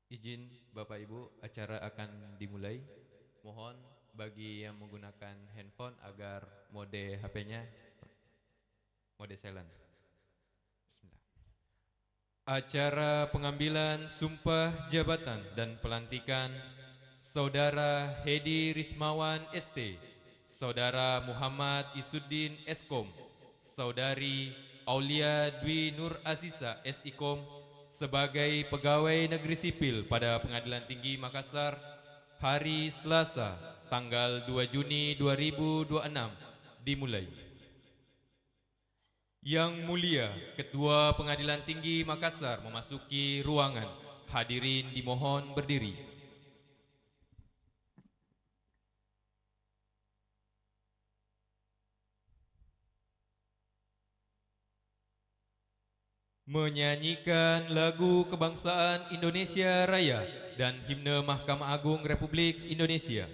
Izin Bapak Ibu, acara akan dimulai. Mohon bagi yang menggunakan handphone agar mode HP-nya mode silent. Bismillah. Acara pengambilan sumpah jabatan dan pelantikan Saudara Hedi Rismawan ST, Saudara Muhammad Isuddin Eskom, Saudari Aulia Dwi Nur Aziza SIKOM sebagai pegawai negeri sipil pada Pengadilan Tinggi Makassar hari Selasa tanggal 2 Juni 2026 dimulai. Yang Mulia Ketua Pengadilan Tinggi Makassar memasuki ruangan. Hadirin dimohon berdiri. Menyanyikan lagu kebangsaan Indonesia Raya dan himne Mahkamah Agung Republik Indonesia.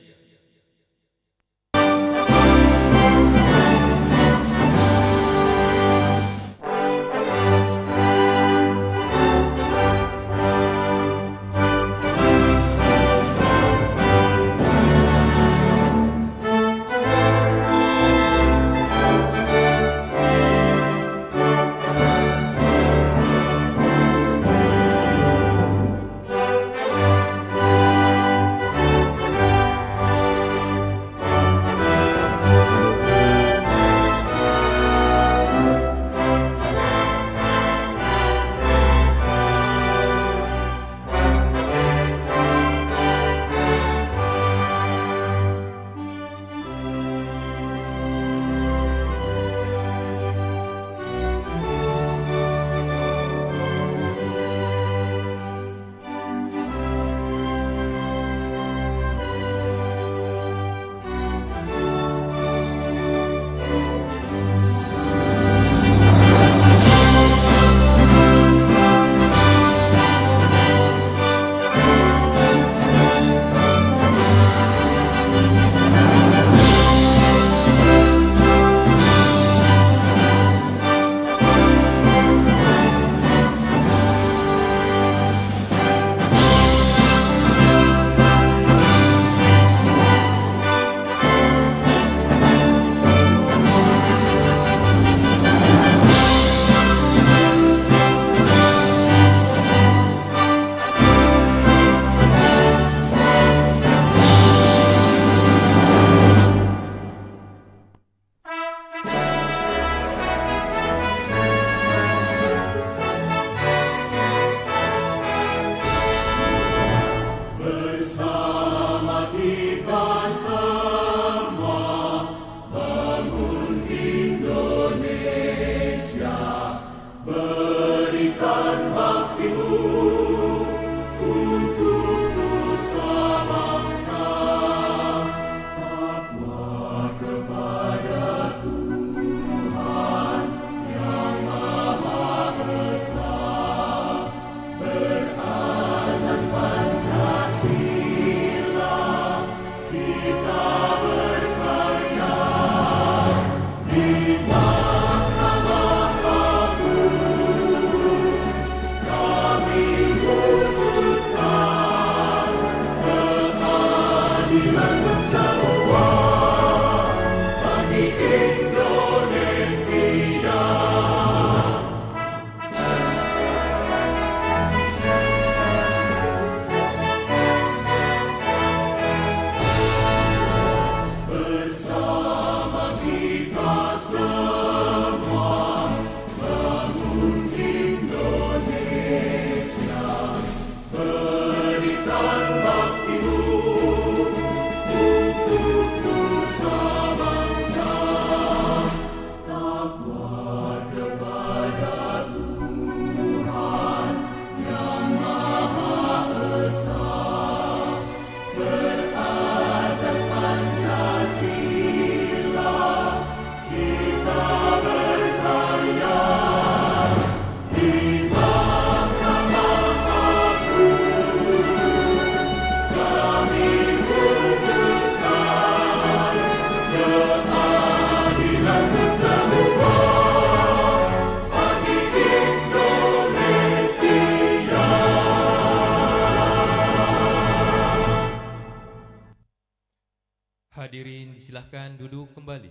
disilahkan duduk kembali.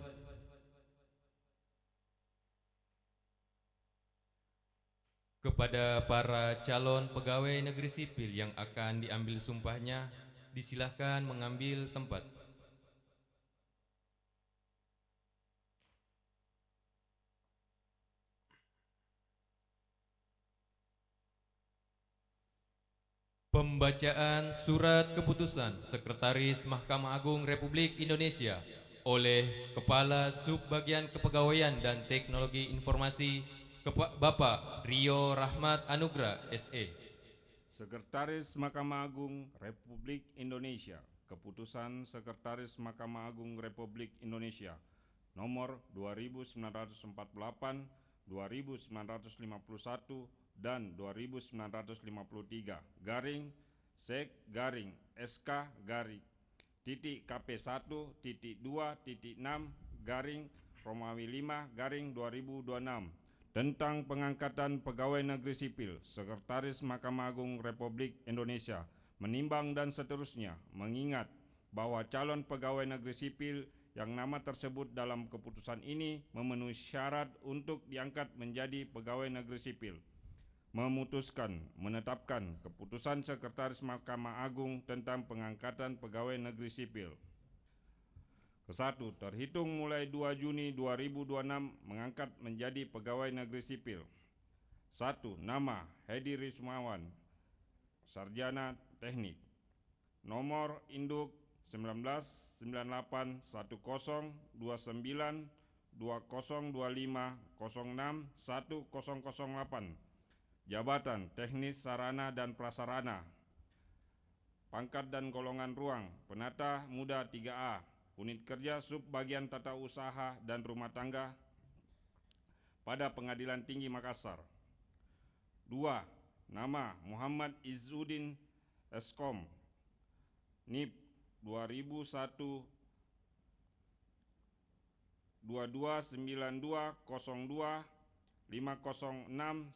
Kepada para calon pegawai negeri sipil yang akan diambil sumpahnya, disilahkan mengambil tempat. Pembacaan Surat Keputusan Sekretaris Mahkamah Agung Republik Indonesia oleh Kepala Subbagian Kepegawaian dan Teknologi Informasi Bapak Rio Rahmat Anugrah SE. Sekretaris Mahkamah Agung Republik Indonesia. Keputusan Sekretaris Mahkamah Agung Republik Indonesia nomor 2948, 2951, dan 2953 garing sek garing SK garing titik KP1 titik 2 titik 6 garing Romawi 5 garing 2026 tentang pengangkatan pegawai negeri sipil Sekretaris Mahkamah Agung Republik Indonesia menimbang dan seterusnya mengingat bahwa calon pegawai negeri sipil yang nama tersebut dalam keputusan ini memenuhi syarat untuk diangkat menjadi pegawai negeri sipil, memutuskan menetapkan keputusan Sekretaris Mahkamah Agung tentang pengangkatan pegawai negeri sipil. Kesatu, terhitung mulai 2 Juni 2026 mengangkat menjadi pegawai negeri sipil. 1. Nama Hedi Rismawan, Sarjana Teknik. Nomor induk 1998-19-2025-06-1008. Jabatan Teknis Sarana dan Prasarana. Pangkat dan golongan ruang penata muda 3A. Unit kerja Subbagian Tata Usaha dan Rumah Tangga pada Pengadilan Tinggi Makassar. 2. Nama Muhammad Izzuddin Eskom, NIP 2001 229202 5061010.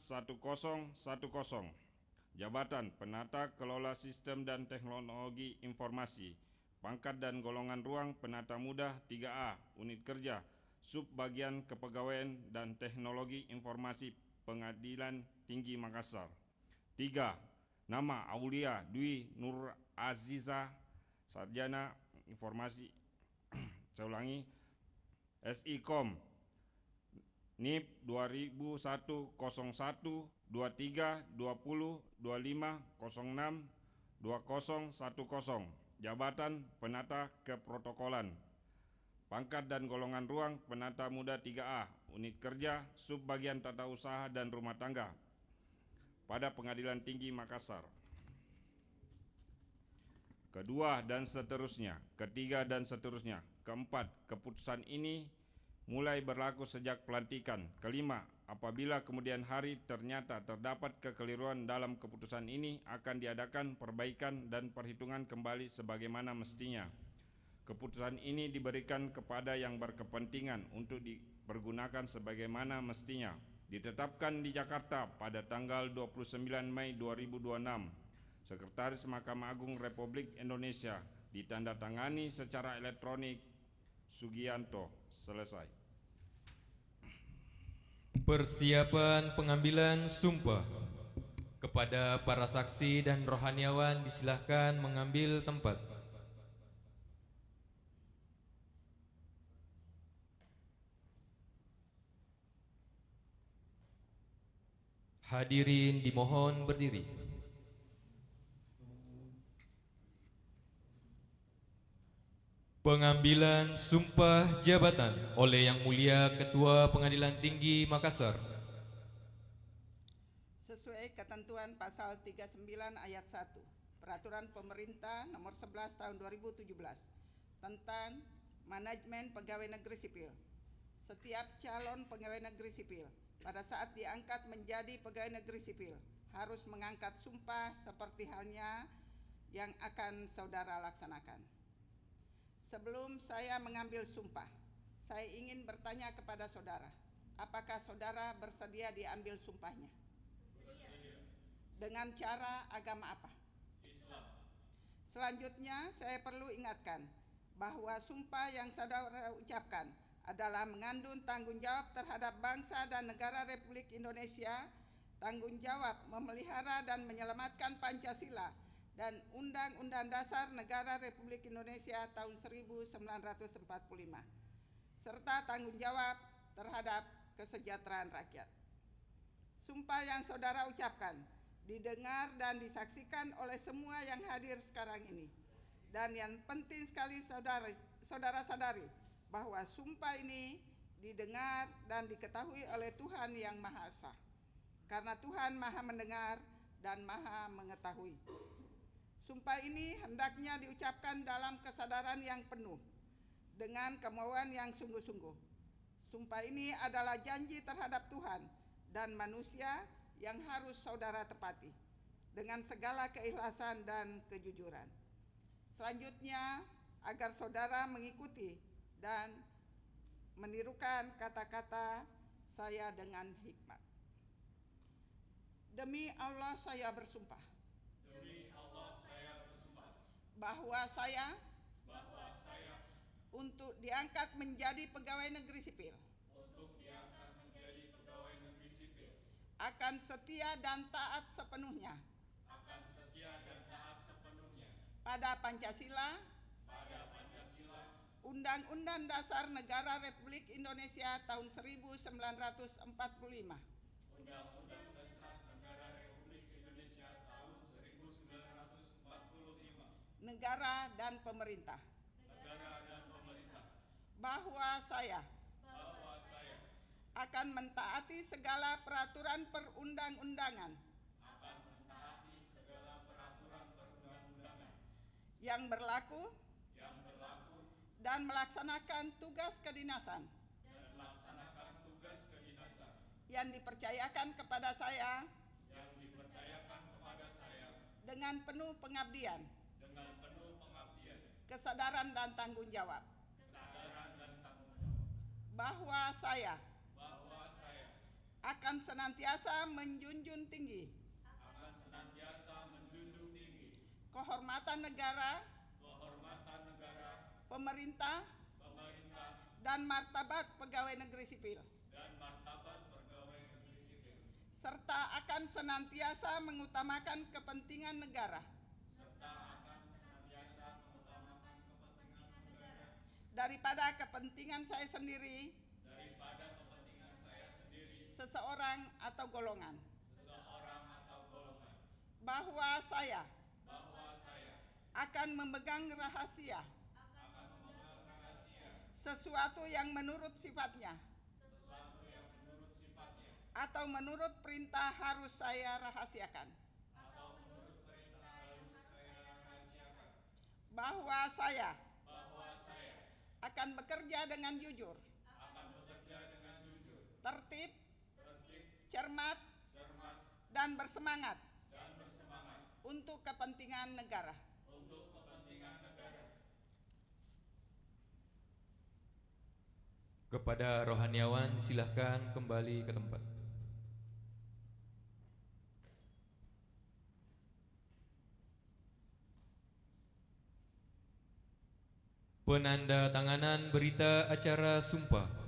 Jabatan Penata Kelola Sistem dan Teknologi Informasi. Pangkat dan golongan ruang penata muda 3A. Unit kerja Subbagian Kepegawaian dan Teknologi Informasi Pengadilan Tinggi Makassar. 3. Nama Aulia Dwi Nur Aziza, Sarjana Informasi saya ulangi SIKOM, NIP 2001 01 23 20 25 06 2010. Jabatan Penata Keprotokolan. Pangkat dan golongan ruang penata muda 3A. Unit kerja Subbagian Tata Usaha dan Rumah Tangga pada Pengadilan Tinggi Makassar. Kedua dan seterusnya, ketiga dan seterusnya. Keempat, keputusan ini mulai berlaku sejak pelantikan. Kelima, apabila kemudian hari ternyata terdapat kekeliruan dalam keputusan ini, akan diadakan perbaikan dan perhitungan kembali sebagaimana mestinya. Keputusan ini diberikan kepada yang berkepentingan untuk dipergunakan sebagaimana mestinya. Ditetapkan di Jakarta pada tanggal 29 Mei 2026. Sekretaris Mahkamah Agung Republik Indonesia ditandatangani secara elektronik Sugianto. Selesai. Persiapan pengambilan sumpah. Kepada para saksi dan rohaniawan disilahkan mengambil tempat. Hadirin dimohon berdiri. Pengambilan sumpah jabatan oleh Yang Mulia Ketua Pengadilan Tinggi Makassar. Sesuai ketentuan pasal 39 ayat 1 Peraturan Pemerintah nomor 11 tahun 2017 tentang manajemen pegawai negeri sipil. Setiap calon pegawai negeri sipil pada saat diangkat menjadi pegawai negeri sipil harus mengangkat sumpah seperti halnya yang akan saudara laksanakan. Sebelum saya mengambil sumpah, saya ingin bertanya kepada saudara, apakah saudara bersedia diambil sumpahnya? Dengan cara agama apa? Islam. Selanjutnya saya perlu ingatkan bahwa sumpah yang saudara ucapkan adalah mengandung tanggung jawab terhadap bangsa dan negara Republik Indonesia, tanggung jawab memelihara dan menyelamatkan Pancasila dan Undang-Undang Dasar Negara Republik Indonesia tahun 1945, serta tanggung jawab terhadap kesejahteraan rakyat. Sumpah yang saudara ucapkan didengar dan disaksikan oleh semua yang hadir sekarang ini. Dan yang penting sekali saudara sadari bahwa sumpah ini didengar dan diketahui oleh Tuhan yang Maha Esa. Karena Tuhan Maha mendengar dan Maha mengetahui. Sumpah ini hendaknya diucapkan dalam kesadaran yang penuh, dengan kemauan yang sungguh-sungguh. Sumpah ini adalah janji terhadap Tuhan dan manusia yang harus saudara tepati dengan segala keikhlasan dan kejujuran. Selanjutnya, agar saudara mengikuti dan menirukan kata-kata saya dengan hikmat. Demi Allah saya bersumpah. Demi Allah saya bersumpah Bahwa saya untuk diangkat menjadi pegawai negeri sipil untuk diangkat menjadi pegawai negeri sipil akan setia dan taat sepenuhnya akan setia dan taat sepenuhnya pada Pancasila, Undang-Undang Dasar Negara Republik Indonesia tahun 1945, Undang-Undang Dasar Negara Republik Indonesia tahun 1945, negara dan pemerintah. negara dan pemerintah, Bahwa saya akan mentaati segala peraturan perundang-undangan yang berlaku dan melaksanakan tugas kedinasan yang dipercayakan kepada saya dengan penuh pengabdian, kesadaran dan tanggung jawab. Bahwa saya akan senantiasa menjunjung tinggi kehormatan negara, pemerintah, dan martabat pegawai negeri sipil, serta akan senantiasa mengutamakan kepentingan negara daripada kepentingan saya sendiri, seseorang atau golongan. Bahwa saya akan memegang rahasia sesuatu yang menurut sifatnya atau menurut perintah harus saya rahasiakan. Bahwa saya akan bekerja dengan jujur, tertib, cermat, dan bersemangat untuk kepentingan negara. Kepada rohaniawan silahkan kembali ke tempat. Penanda tanganan berita acara sumpah.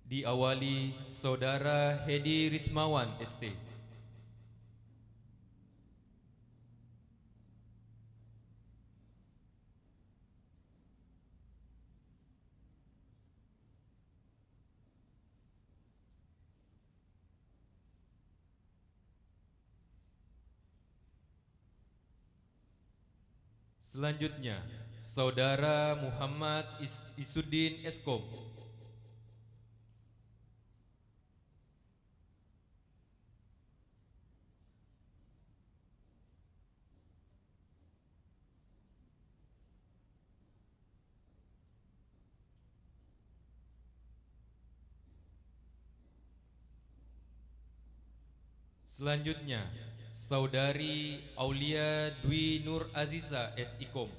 Diawali Saudara Hedi Rismawan ST. Selanjutnya, Saudara Muhammad Isuddin Eskom. Selanjutnya, Saudari Aulia Dwi Nur Aziza SIKOM.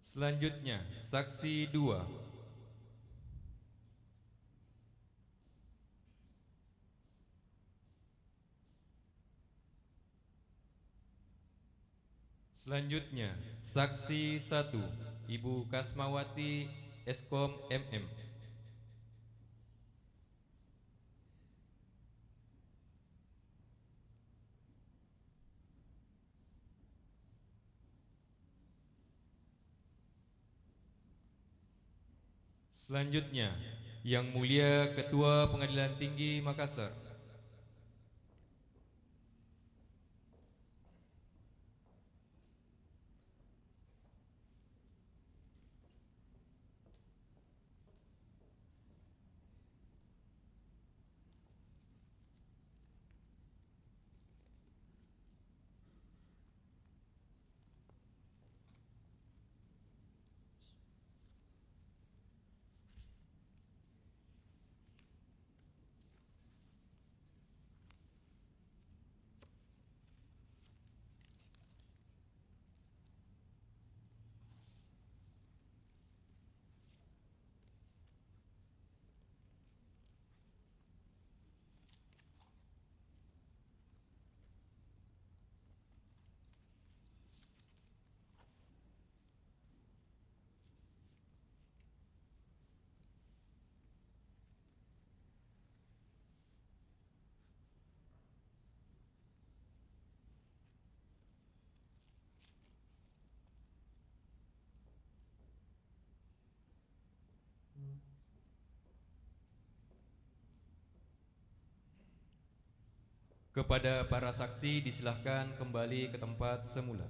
Selanjutnya, saksi 2. Selanjutnya, saksi 1, Ibu Kasmawati Eskom MM. Selanjutnya, Yang Mulia Ketua Pengadilan Tinggi Makassar. Kepada para saksi disilahkan kembali ke tempat semula.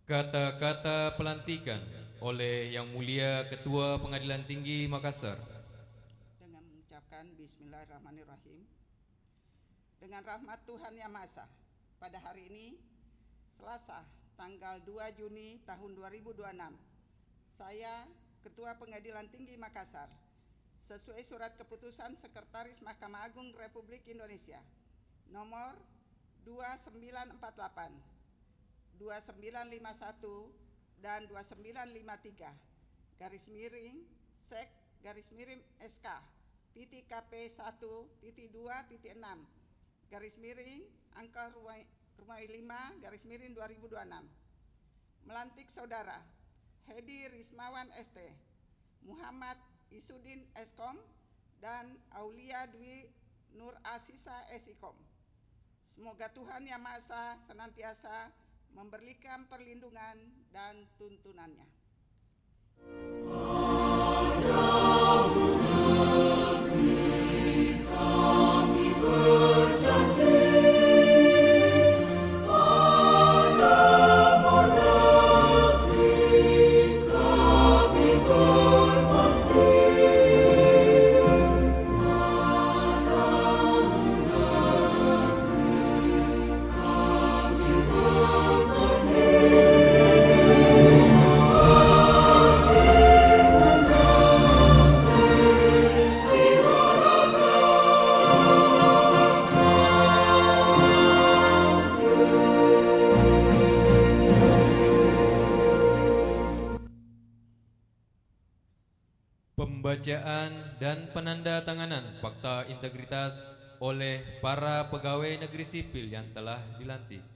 Kata-kata pelantikan oleh Yang Mulia Ketua Pengadilan Tinggi Makassar. Dengan mengucapkan Bismillahirrahmanirrahim. Dengan rahmat Tuhan Yang Maha Esa, pada hari ini, Selasa, tanggal 2 Juni tahun 2026, saya, Ketua Pengadilan Tinggi Makassar, sesuai surat keputusan Sekretaris Mahkamah Agung Republik Indonesia nomor 2948, 2951, dan 2953, garis miring, sek, garis miring SK, titik KP 1.2.6, garis miring, angka Rumai 5, garis miring 2026, melantik saudara Hedi Rismawan ST, Muhammad Isudin Eskom, dan Aulia Dwi Nur Aziza SIKOM. Semoga Tuhan Yang Maha Esa senantiasa memberikan perlindungan dan tuntunannya. Pembacaan dan penandatanganan fakta integritas oleh para pegawai negeri sipil yang telah dilantik.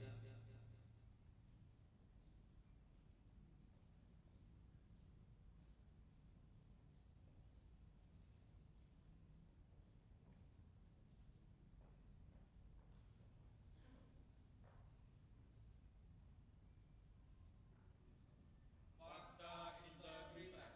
Fakta integritas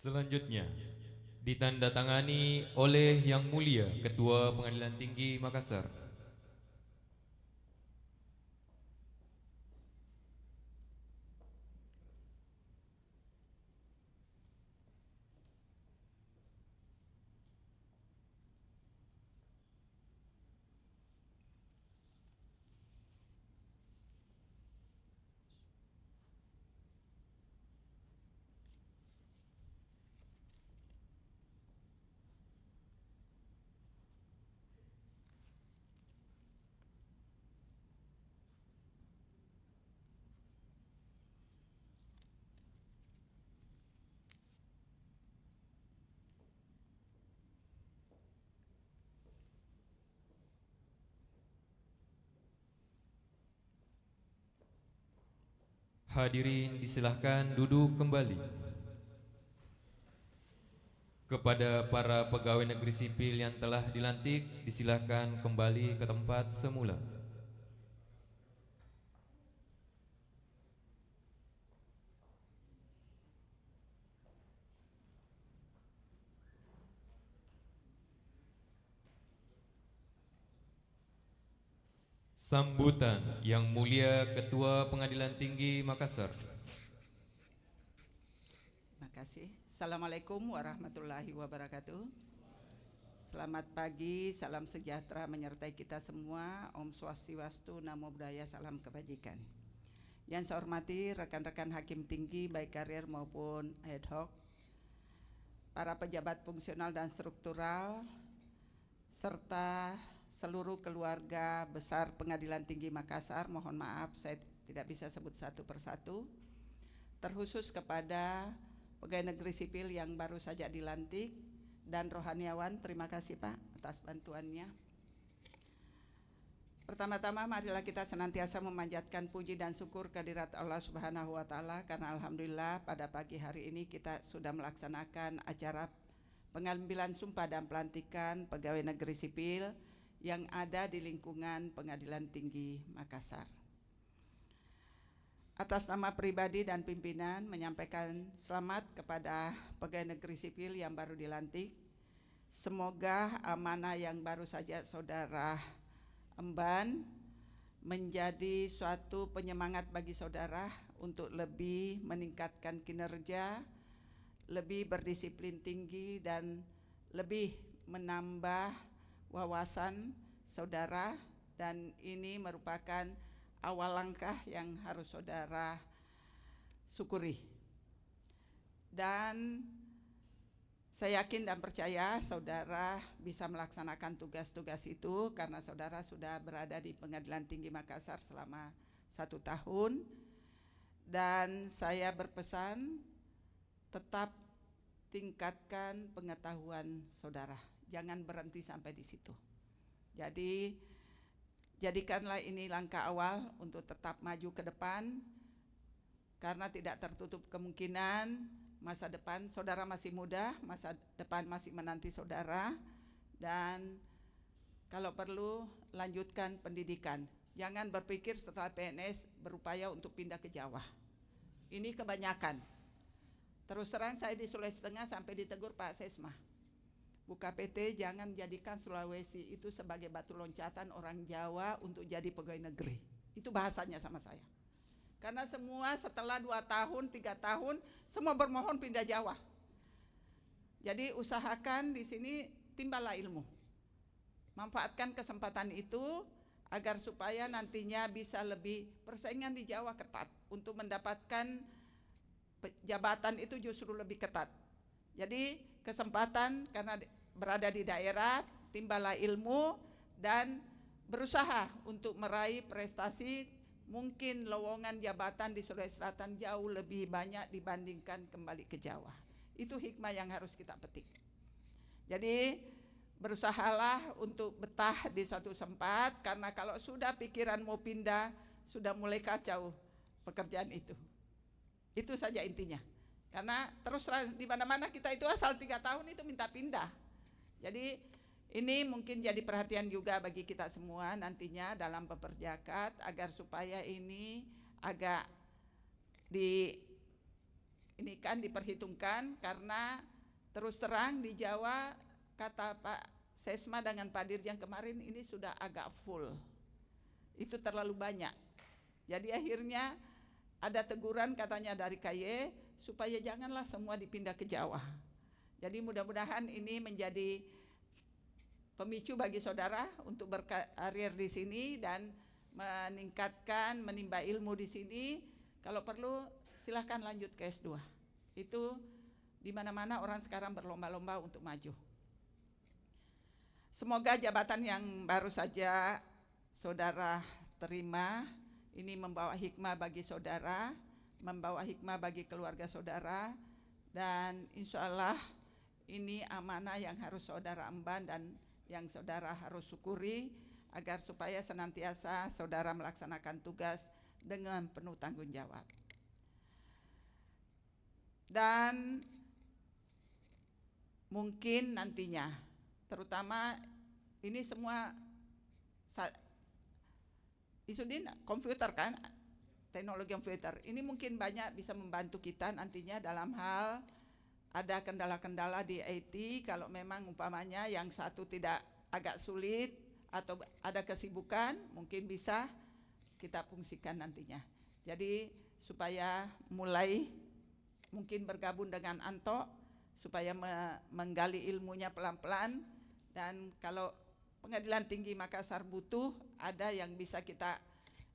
Selanjutnya ditandatangani oleh Yang Mulia Ketua Pengadilan Tinggi Makassar. Hadirin disilahkan duduk kembali. Kepada para pegawai negeri sipil yang telah dilantik, disilahkan kembali ke tempat semula. Sambutan Yang Mulia Ketua Pengadilan Tinggi Makassar. Terima kasih. Assalamualaikum warahmatullahi wabarakatuh. Selamat pagi, salam sejahtera menyertai kita semua. Om Swastiastu, Namo Buddhaya, salam kebajikan. Yang saya hormati rekan-rekan hakim tinggi baik karier maupun ad hoc, para pejabat fungsional dan struktural, serta seluruh keluarga besar Pengadilan Tinggi Makassar. Mohon maaf saya tidak bisa sebut satu persatu. Terkhusus kepada pegawai negeri sipil yang baru saja dilantik dan rohaniawan, terima kasih Pak atas bantuannya. Pertama-tama marilah kita senantiasa memanjatkan puji dan syukur kehadirat Allah Subhanahu wa taala, karena alhamdulillah pada pagi hari ini kita sudah melaksanakan acara pengambilan sumpah dan pelantikan pegawai negeri sipil yang ada di lingkungan Pengadilan Tinggi Makassar. Atas nama pribadi dan pimpinan menyampaikan selamat kepada pegawai negeri sipil yang baru dilantik. Semoga amanah yang baru saja saudara emban menjadi suatu penyemangat bagi saudara untuk lebih meningkatkan kinerja, lebih berdisiplin tinggi, dan lebih menambah wawasan saudara, dan ini merupakan awal langkah yang harus saudara syukuri. Dan saya yakin dan percaya saudara bisa melaksanakan tugas-tugas itu karena saudara sudah berada di Pengadilan Tinggi Makassar selama 1 tahun. Dan saya berpesan tetap tingkatkan pengetahuan saudara. Jangan berhenti sampai di situ. Jadi jadikanlah ini langkah awal untuk tetap maju ke depan, karena tidak tertutup kemungkinan masa depan saudara masih muda, masa depan masih menanti saudara, dan kalau perlu lanjutkan pendidikan. Jangan berpikir setelah PNS berupaya untuk pindah ke Jawa. Ini kebanyakan. Terus terang saya di Sulawesi Tengah sampai ditegur Pak Sesma, buka PT jangan jadikan Sulawesi itu sebagai batu loncatan orang Jawa untuk jadi pegawai negeri. Itu bahasanya sama saya. Karena semua setelah 2 tahun, 3 tahun, semua bermohon pindah Jawa. Jadi usahakan di sini timbalah ilmu. Manfaatkan kesempatan itu agar supaya nantinya bisa lebih, persaingan di Jawa ketat. Untuk mendapatkan jabatan itu justru lebih ketat. Jadi kesempatan karena berada di daerah, timbalah ilmu dan berusaha untuk meraih prestasi. Mungkin lowongan jabatan di Sulawesi Selatan jauh lebih banyak dibandingkan kembali ke Jawa. Itu hikmah yang harus kita petik. Jadi berusahalah untuk betah di suatu tempat, karena kalau sudah pikiran mau pindah, sudah mulai kacau pekerjaan itu. Itu saja intinya. Karena terus di mana-mana kita itu asal 3 tahun itu minta pindah. Jadi ini mungkin jadi perhatian juga bagi kita semua nantinya dalam peperjakat, agar supaya ini agak ini kan diperhitungkan karena terus terang di Jawa kata Pak Sesma dengan Pak Dirjen kemarin ini sudah agak full. Itu terlalu banyak. Jadi akhirnya ada teguran katanya dari KY supaya janganlah semua dipindah ke Jawa. Jadi mudah-mudahan ini menjadi pemicu bagi saudara untuk berkarir di sini dan meningkatkan, menimba ilmu di sini. Kalau perlu silahkan lanjut ke S2. Itu di mana-mana orang sekarang berlomba-lomba untuk maju. Semoga jabatan yang baru saja saudara terima ini membawa hikmah bagi saudara, membawa hikmah bagi keluarga saudara, dan insya Allah ini amanah yang harus saudara emban dan yang saudara harus syukuri agar supaya senantiasa saudara melaksanakan tugas dengan penuh tanggung jawab. Dan mungkin nantinya, terutama ini semua Isudin komputer kan, teknologi komputer. Ini mungkin banyak bisa membantu kita nantinya dalam hal ada kendala-kendala di IT. Kalau memang umpamanya yang satu tidak agak sulit atau ada kesibukan, mungkin bisa kita fungsikan nantinya. Jadi supaya mulai mungkin bergabung dengan Anto supaya menggali ilmunya pelan-pelan, dan kalau Pengadilan Tinggi Makassar butuh ada yang bisa kita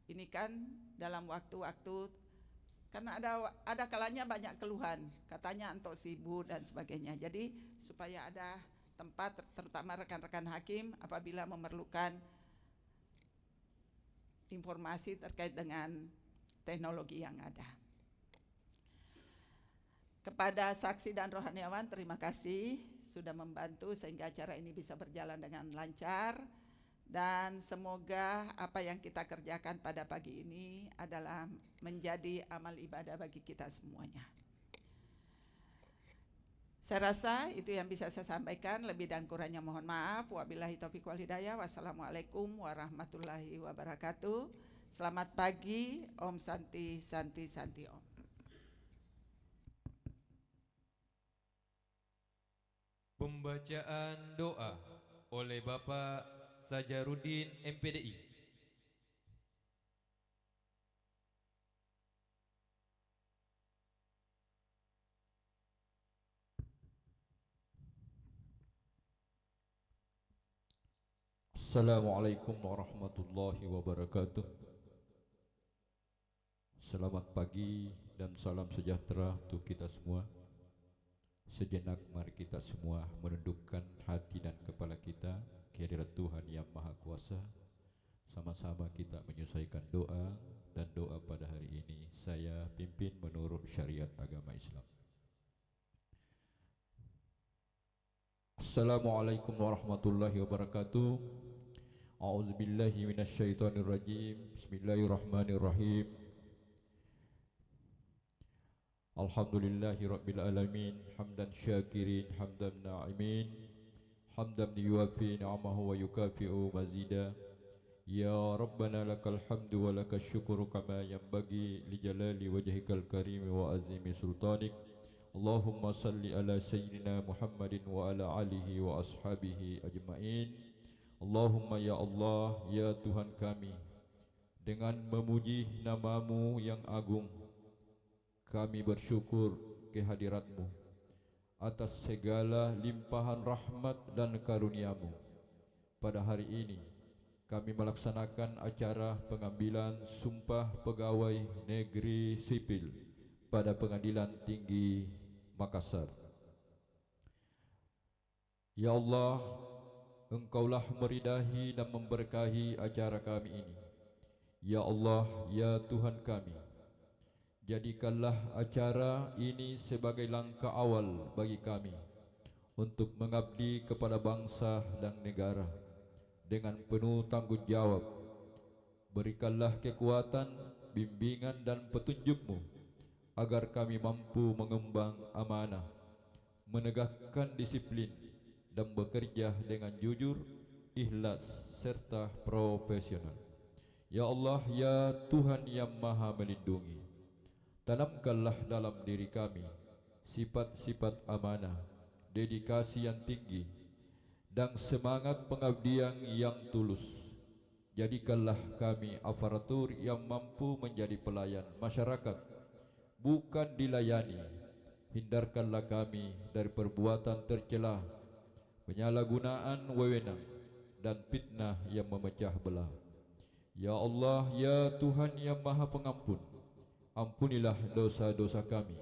inikan dalam waktu-waktu, karena ada kalanya banyak keluhan, katanya Anto sibuk dan sebagainya. Jadi supaya ada tempat terutama rekan-rekan hakim apabila memerlukan informasi terkait dengan teknologi yang ada. Kepada saksi dan rohaniawan, terima kasih sudah membantu sehingga acara ini bisa berjalan dengan lancar, dan semoga apa yang kita kerjakan pada pagi ini adalah menjadi amal ibadah bagi kita semuanya. Saya rasa itu yang bisa saya sampaikan, lebih dan kurangnya mohon maaf. Wabillahi taufiq wal hidayah. Wassalamualaikum warahmatullahi wabarakatuh. Selamat pagi, Om Santi Santi Santi Om. Pembacaan doa oleh Bapak Sajaruddin MPDI. Assalamualaikum warahmatullahi wabarakatuh. Selamat pagi dan salam sejahtera untuk kita semua. Sejenak mari kita semua menundukkan hati dan kepala kita ke hadirat Tuhan yang Maha Kuasa. Sama-sama kita menyelesaikan doa, dan doa pada hari ini saya pimpin menurut syariat agama Islam. Assalamualaikum warahmatullahi wabarakatuh. A'udzubillahi minasyaitonirrajim. Bismillahirrahmanirrahim. Alhamdulillahi rabbil alamin, hamdan syakirin, hamdan na'imin, hamdan yuwafi ni'amahu wa yukafi'u mazida. Ya Rabbana lakal hamdu wa lakal syukru kama yanbaghi li jalali wajhikal karim wa azimi sultanik. Allahumma salli ala sayyidina Muhammadin wa ala alihi wa ashabihi ajma'in. Allahumma ya Allah, ya Tuhan kami, dengan memuji namamu yang agung, kami bersyukur kehadirat-Mu atas segala limpahan rahmat dan karunia-Mu. Pada hari ini kami melaksanakan acara pengambilan sumpah pegawai negeri sipil pada Pengadilan Tinggi Makassar. Ya Allah, Engkaulah meridahi dan memberkahi acara kami ini. Ya Allah, ya Tuhan kami, jadikanlah acara ini sebagai langkah awal bagi kami untuk mengabdi kepada bangsa dan negara dengan penuh tanggung jawab. Berikanlah kekuatan, bimbingan dan petunjuk-Mu agar kami mampu mengemban amanah, menegakkan disiplin dan bekerja dengan jujur, ikhlas serta profesional. Ya Allah, ya Tuhan yang Maha Melindungi, Tanamkanlah dalam diri kami sifat-sifat amanah, dedikasi yang tinggi, dan semangat pengabdian yang tulus. Jadikanlah kami aparatur yang mampu menjadi pelayan masyarakat, bukan dilayani. Hindarkanlah kami dari perbuatan tercela, penyalahgunaan wewenang, dan fitnah yang memecah belah. Ya Allah, ya Tuhan yang Maha Pengampun, ampunilah dosa-dosa kami,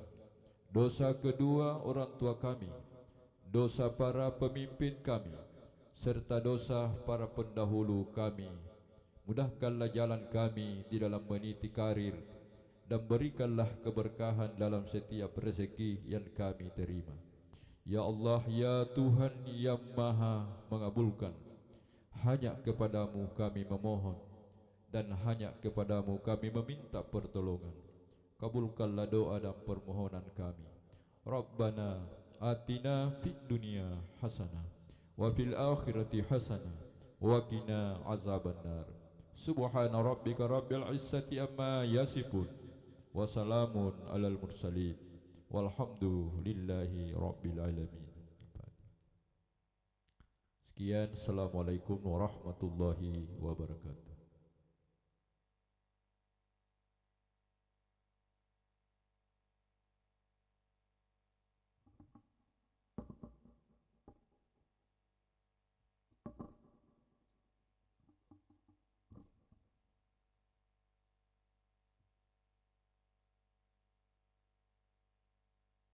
dosa kedua orang tua kami, dosa para pemimpin kami, serta dosa para pendahulu kami. Mudahkanlah jalan kami di dalam meniti karir, dan berikanlah keberkahan dalam setiap rezeki yang kami terima. Ya Allah, ya Tuhan yang Maha Mengabulkan, hanya kepadamu kami memohon, dan hanya kepadamu kami meminta pertolongan. Kabulkanlah doa dan permohonan kami. Rabbana atina fid dunya hasanah wa fil akhirati hasanah wa qina azabannar. Subhana rabbika rabbil izzati amma yasifun, wa salamun alal mursalin, walhamdulillahi rabbil alamin. Sekian, assalamualaikum warahmatullahi wabarakatuh.